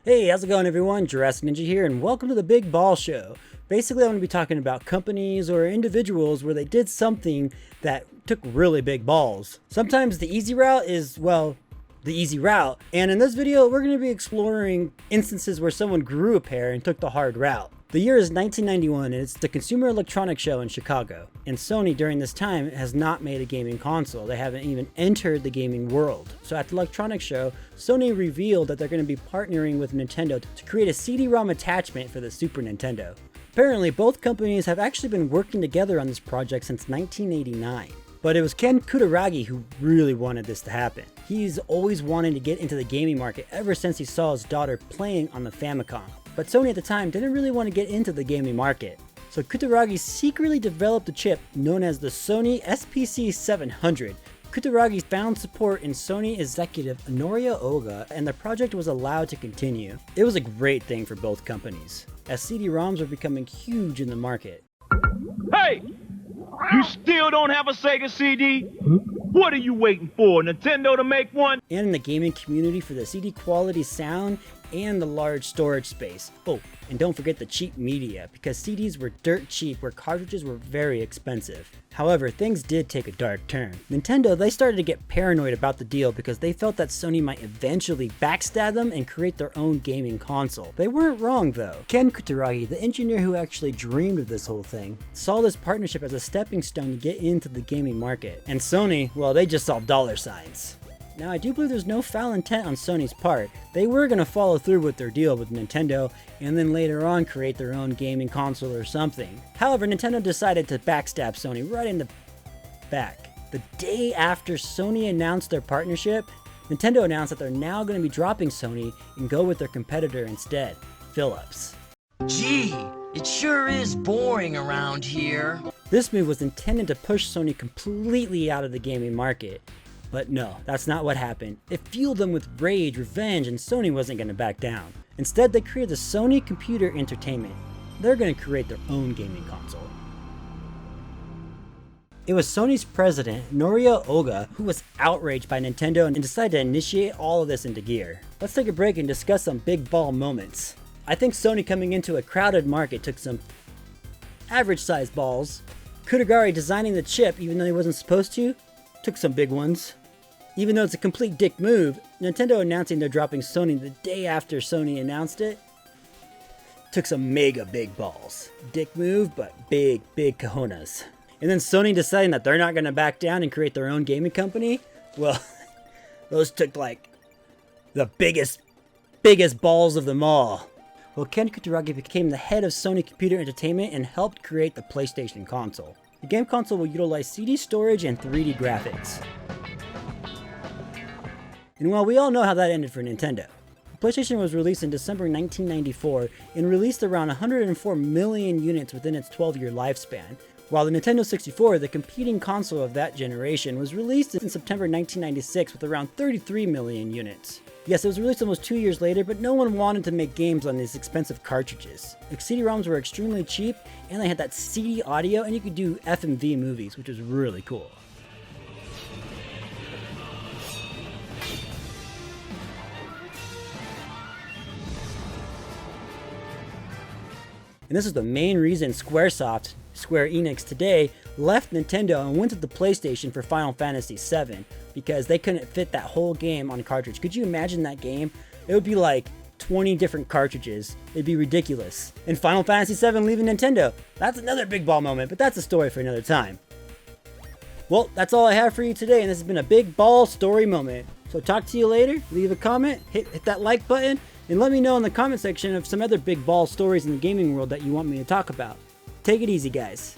Hey, how's it going everyone? Jurassic Ninja here and welcome to the Big Ball Show. Basically, I'm going to be talking about companies or individuals where they did something that took really big balls. Sometimes the easy route is, well, the easy route. And in this video, we're going to be exploring instances where someone grew a pair and took the hard route. The year is 1991 and it's the Consumer Electronics Show in Chicago. And Sony during this time has not made a gaming console. They haven't even entered the gaming world. So at the electronics show, Sony revealed that they're going to be partnering with Nintendo to create a CD-ROM attachment for the Super Nintendo. Apparently, both companies have actually been working together on this project since 1989. But it was Ken Kutaragi who really wanted this to happen. He's always wanted to get into the gaming market ever since he saw his daughter playing on the Famicom. But Sony at the time didn't really want to get into the gaming market. So Kutaragi secretly developed a chip known as the Sony SPC 700. Kutaragi found support in Sony executive Norio Oga and the project was allowed to continue. It was a great thing for both companies, as CD-ROMs were becoming huge in the market. Hey! You still don't have a Sega CD? What are you waiting for, Nintendo to make one? And in the gaming community for the CD quality sound and the large storage space. Oh, and don't forget the cheap media, because CDs were dirt cheap where cartridges were very expensive. However, things did take a dark turn. Nintendo, they started to get paranoid about the deal because they felt that Sony might eventually backstab them and create their own gaming console. They weren't wrong though. Ken Kutaragi, the engineer who actually dreamed of this whole thing, saw this partnership as a stepping stone to get into the gaming market. And Sony, well, they just saw dollar signs. Now, I do believe there's no foul intent on Sony's part. They were going to follow through with their deal with Nintendo and then later on create their own gaming console or something. However, Nintendo decided to backstab Sony right in the back. The day after Sony announced their partnership, Nintendo announced that they're now going to be dropping Sony and go with their competitor instead, Philips. Gee, it sure is boring around here. This move was intended to push Sony completely out of the gaming market. But no, that's not what happened. It fueled them with rage, revenge, and Sony wasn't going to back down. Instead, they created the Sony Computer Entertainment. They're going to create their own gaming console. It was Sony's president, Norio Oga, who was outraged by Nintendo and decided to initiate all of this into gear. Let's take a break and discuss some big ball moments. I think Sony coming into a crowded market took some average sized balls. Kutaragi designing the chip even though he wasn't supposed to, took some big ones. Even though it's a complete dick move, Nintendo announcing they're dropping Sony the day after Sony announced it, took some mega big balls. Dick move, but big cojones. And then Sony deciding that they're not going to back down and create their own gaming company, well, those took like the biggest balls of them all. Well, Ken Kutaragi became the head of Sony Computer Entertainment and helped create the PlayStation console. The game console will utilize CD storage and 3D graphics. And while we all know how that ended for Nintendo, the PlayStation was released in December 1994 and released around 104 million units within its 12-year lifespan, while the Nintendo 64, the competing console of that generation, was released in September 1996 with around 33 million units. Yes, it was released almost 2 years later, but no one wanted to make games on these expensive cartridges. The CD-ROMs were extremely cheap, and they had that CD audio, and you could do FMV movies, which was really cool. And this is the main reason Square Enix today, left Nintendo and went to the PlayStation for Final Fantasy VII, because they couldn't fit that whole game on cartridge. Could you imagine that game? It would be like 20 different cartridges. It'd be ridiculous. And Final Fantasy VII leaving Nintendo. That's another big ball moment, but that's a story for another time. Well, that's all I have for you today, and this has been a big ball story moment. So talk to you later, leave a comment, hit that like button, and let me know in the comment section of some other big ball stories in the gaming world that you want me to talk about. Take it easy, guys.